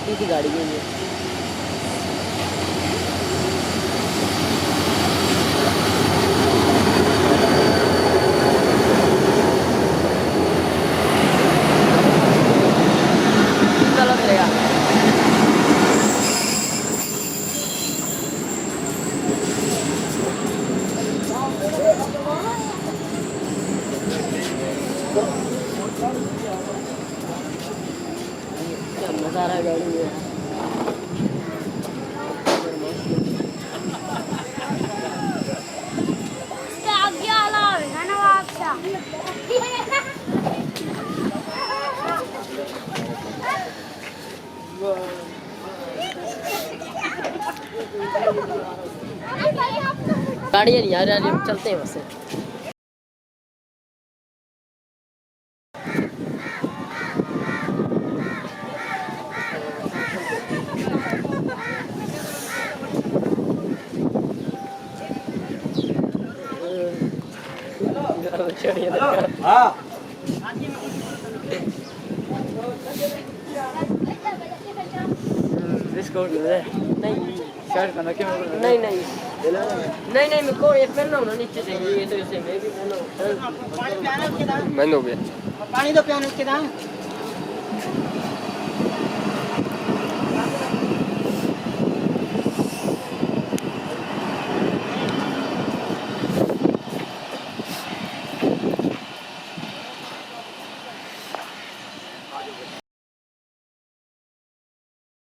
छोटी सी गाड़ी है ये। चलो चलेगा। क्या मजा आ रहा है गाड़ी में। गाड़ियाँ नहीं आ रही, हम चलते हैं बस। हाँ बिस्कुट नहीं, शर्ट पहना क्यों? नहीं नहीं नहीं नहीं, मेरे को ये पहनना होना नीचे चाहिए, ये तो इसे मैं भी पहना हूँ। मैंने हो गया पानी दो पियानो के दाम